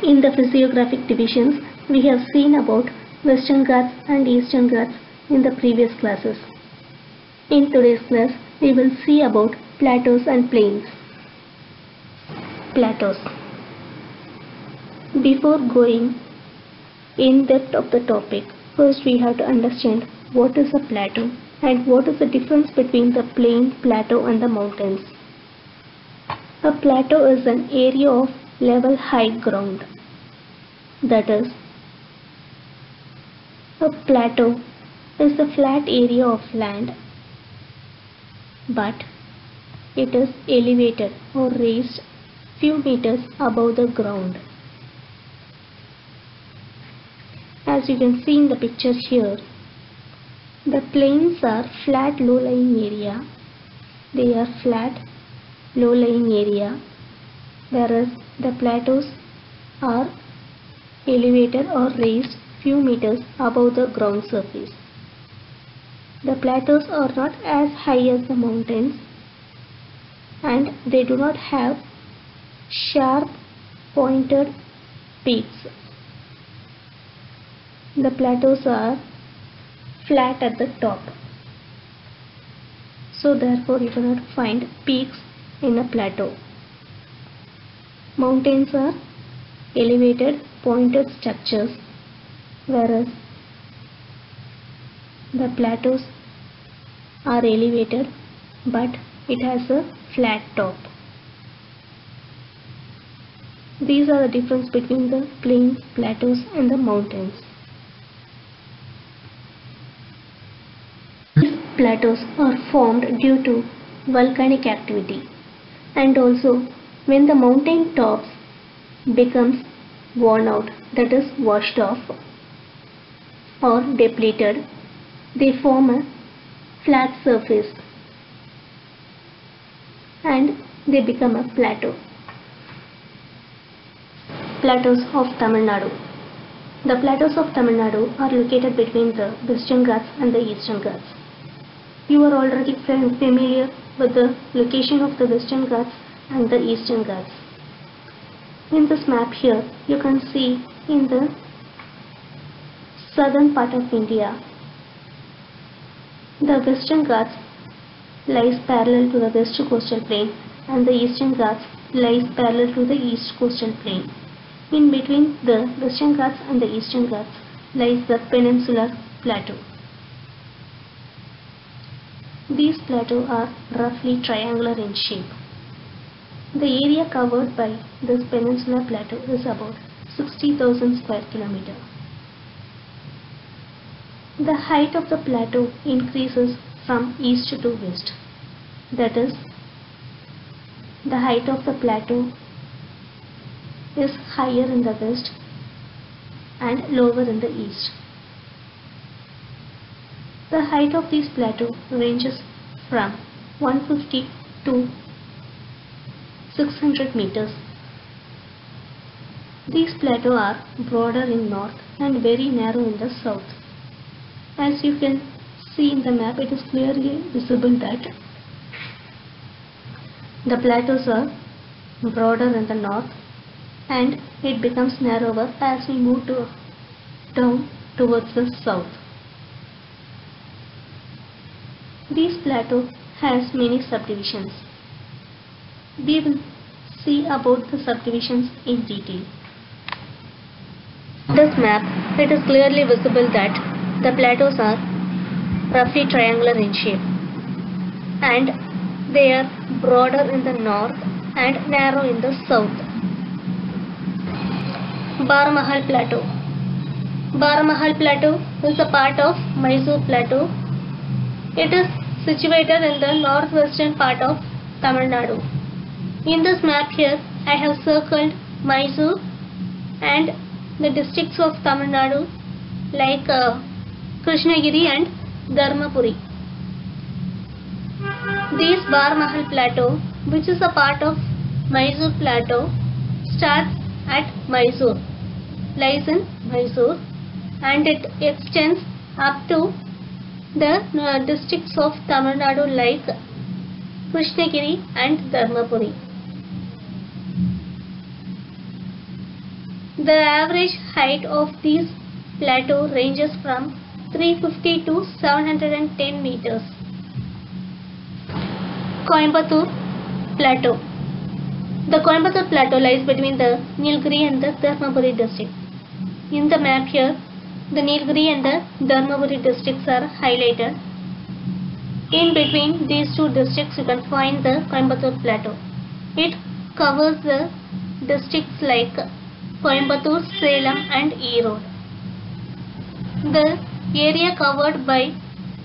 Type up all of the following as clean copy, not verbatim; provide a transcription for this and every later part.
In the physiographic divisions, we have seen about Western Ghats and Eastern Ghats in the previous classes. In today's class, we will see about plateaus and plains. Plateaus. Before going in depth of the topic, first we have to understand what is a plateau and what is the difference between the plain, plateau and the mountains. A plateau is an area of level high ground. That is, a plateau is a flat area of land, but it is elevated or raised few meters above the ground. As you can see in the picture here, the plains are flat low-lying area. They are flat low-lying area, whereas the plateaus are elevated or raised few meters above the ground surface. The plateaus are not as high as the mountains, and they do not have sharp pointed peaks. The plateaus are flat at the top, so therefore you cannot find peaks in a plateau. Mountains are elevated pointed structures, whereas the plateaus are elevated but it has a flat top. These are the difference between the plains, plateaus and the mountains. These plateaus are formed due to volcanic activity, and also when the mountain tops becomes worn out, that is washed off or depleted, they form a flat surface and they become a plateau. Plateaus of Tamil Nadu. The plateaus of Tamil Nadu are located between the Western Ghats and the Eastern Ghats. You are already familiar with the location of the Western Ghats and the Eastern Ghats. In this map here, you can see in the southern part of India, the Western Ghats lies parallel to the West Coastal Plain and the Eastern Ghats lies parallel to the East Coastal Plain. In between the Western Ghats and the Eastern Ghats lies the Peninsular Plateau. These plateaus are roughly triangular in shape. The area covered by this Peninsular Plateau is about 60,000 square kilometers. The height of the plateau increases from east to west. That is, the height of the plateau is higher in the west and lower in the east. The height of these plateaus ranges from 150 to 600 meters. These plateaus are broader in north and very narrow in the south. As you can see in the map, it is clearly visible that the plateaus are broader in the north and it becomes narrower as we move down towards the south. These plateaus has many subdivisions. We will see about the subdivisions in detail. In this map, it is clearly visible that the plateaus are roughly triangular in shape and they are broader in the north and narrow in the south. Baramahal Plateau. Baramahal Plateau is a part of Mysore Plateau. It is situated in the northwestern part of Tamil Nadu. In this map here, I have circled Mysore and the districts of Tamil Nadu like Krishnagiri and Dharmapuri. This Baramahal Plateau, which is a part of Mysore Plateau, starts at Mysore, lies in Mysore, and it extends up to the districts of Tamil Nadu like Krishnagiri and Dharmapuri. The average height of these plateaux ranges from 350 to 710 meters. Coimbatore Plateau. The Coimbatore Plateau lies between the Nilgiri and the Dharmaburi district. In the map here, the Nilgiri and the Dharmaburi districts are highlighted. In between these two districts, you can find the Coimbatore Plateau. It covers the districts like Coimbatore, Salem and Erode. The area covered by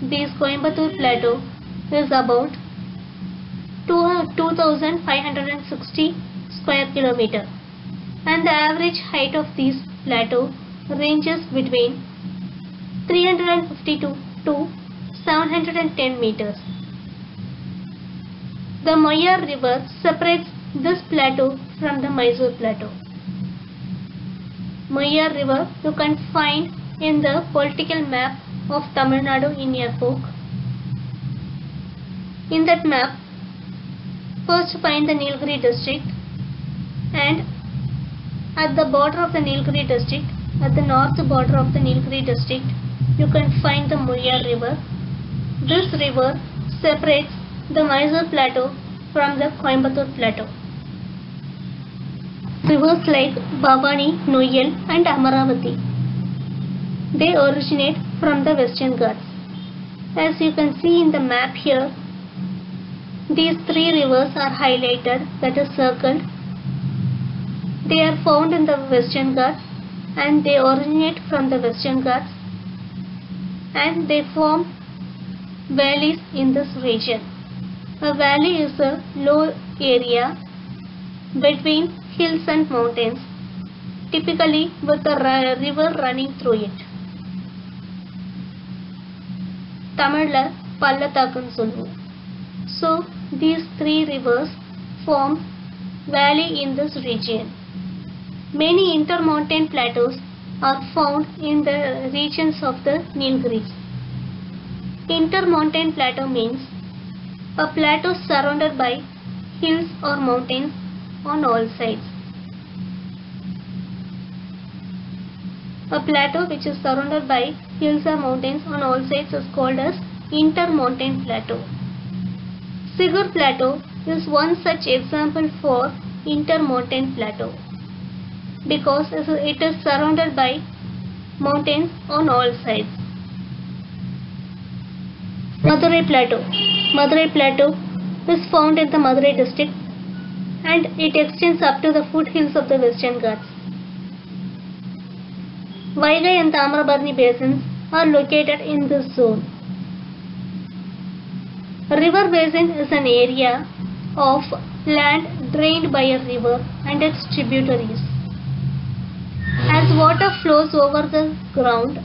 this Coimbatore Plateau is about 2560 square kilometer, and the average height of this plateau ranges between 352 to 710 meters. The Moyar River separates this plateau from the Mysore Plateau. Moyar River you can find in the political map of Tamil Nadu in your book. In that map, first find the Nilgiri district, and at the border of the Nilgiri district, at the north border of the Nilgiri district, you can find the Moyar River. This river separates the Mysore Plateau from the Coimbatore Plateau. Rivers like Bhavani, Noyal and Amaravati, they originate from the Western Ghats. As you can see in the map here, these three rivers are highlighted, that is circled. They are found in the Western Ghats and they originate from the Western Ghats, and they form valleys in this region. A valley is a low area between hills and mountains, typically with a river running through it. Tamilla Pallathakku solvu. So these three rivers form valley in this region. Many intermountain plateaus are found in the regions of the Nilgiris. Intermountain plateau means a plateau surrounded by hills or mountains on all sides. A plateau which is surrounded by hills or mountains on all sides is called as intermountain plateau. Sigur Plateau is one such example for intermountain plateau because it is surrounded by mountains on all sides. Madurai Plateau. Madurai Plateau is found in the Madurai district and it extends up to the foothills of the Western Ghats. Vaigai and Tamarabarni basins are located in this zone. A river basin is an area of land drained by a river and its tributaries. As water flows over the ground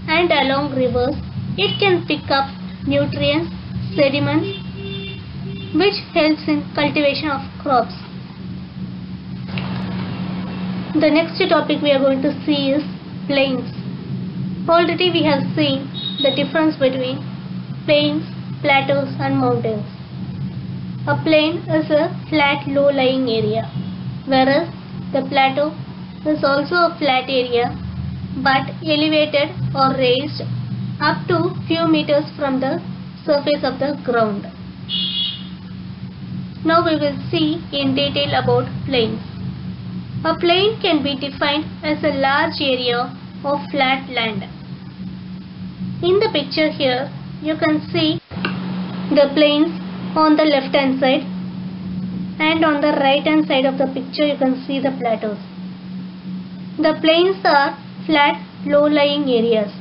and along rivers, it can pick up nutrients, sediments, which helps in cultivation of crops. The next topic we are going to see is plains. Already we have seen the difference between plains, plateaus and mountains. A plain is a flat low-lying area, whereas the plateau is also a flat area but elevated or raised up to few meters from the surface of the ground. Now we will see in detail about plains. A plain can be defined as a large area of flat land. In the picture here, you can see the plains on the left hand side, and on the right hand side of the picture you can see the plateaus. The plains are flat low-lying areas.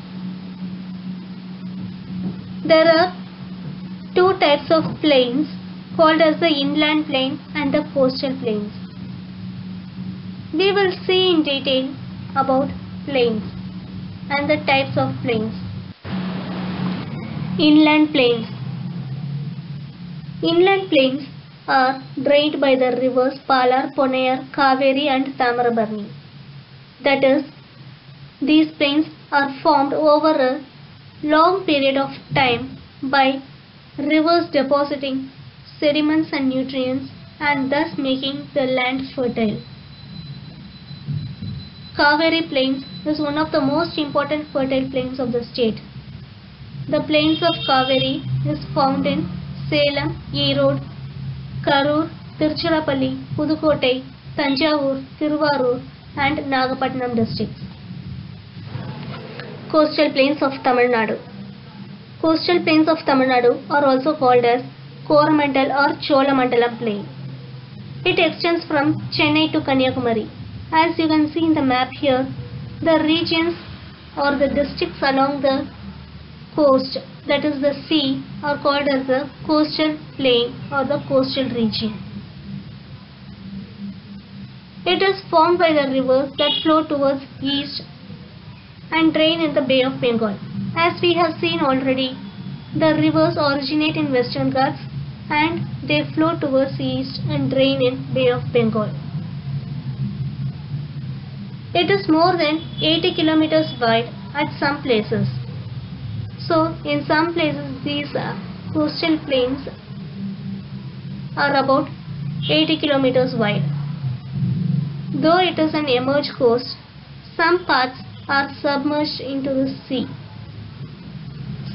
There are two types of plains called as the inland plain and the coastal plains. We will see in detail about plains and the types of plains. Inland plains. Inland plains are drained by the rivers Palar, Ponayar, Kaveri and Tamarabarni. That is, these plains are formed over a long period of time by rivers depositing sediments and nutrients and thus making the land fertile. Kaveri Plains is one of the most important fertile plains of the state. The plains of Kaveri is found in Salem, Erode, Karur, Tiruchirappalli, Pudukkottai, Tanjavur, Thiruvarur and Nagapattinam districts. Coastal plains of Tamil Nadu. Coastal plains of Tamil Nadu are also called as Coromandel or Cholamandalam plain. It extends from Chennai to Kanyakumari. As you can see in the map here, the regions or the districts along the coast, that is the sea, are called as the coastal plain or the coastal region. It is formed by the rivers that flow towards east and drain in the Bay of Bengal. As we have seen already, the rivers originate in Western Ghats and they flow towards east and drain in Bay of Bengal. It is more than 80 kilometers wide at some places. So in some places these coastal plains are about 80 kilometers wide. Though it is an emerged coast, some parts are submerged into the sea.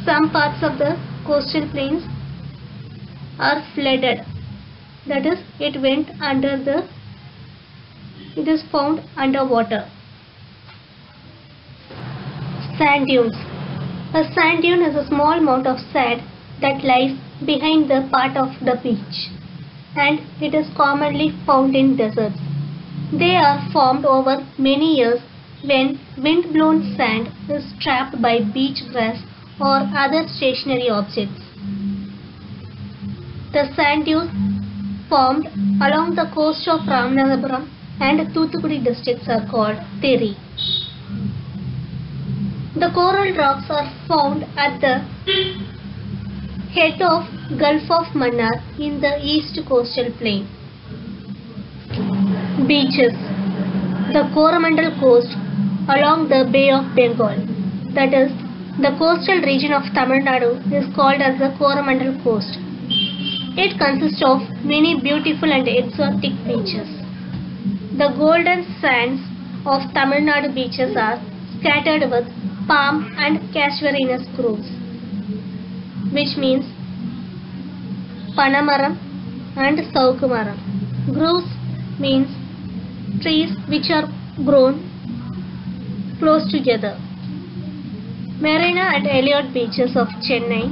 Some parts of the coastal plains are flooded. That is, it is found underwater. Sand dunes. A sand dune is a small amount of sand that lies behind the part of the beach, and it is commonly found in deserts. They are formed over many years when wind-blown sand is trapped by beach grass or other stationary objects. The sand dunes formed along the coast of Ramanathapuram and Thoothukudi districts are called Theri. The coral rocks are found at the head of Gulf of Mannar in the east coastal plain. Beaches. The Coromandel coast along the Bay of Bengal, that is, the coastal region of Tamil Nadu, is called as the Coromandel coast. It consists of many beautiful and exotic beaches. The golden sands of Tamil Nadu beaches are scattered with palm and casuarinus groves, which means Panamaram and Saukumaram. Groves means trees which are grown close together. Marina and Elliot beaches of Chennai.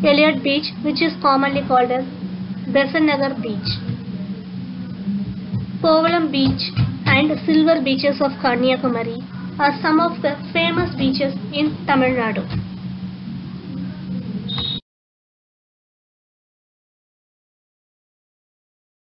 Elliot Beach, which is commonly called as Besant Nagar Beach. Kovalam Beach and Silver beaches of Kanyakumari are some of the famous beaches in Tamil Nadu.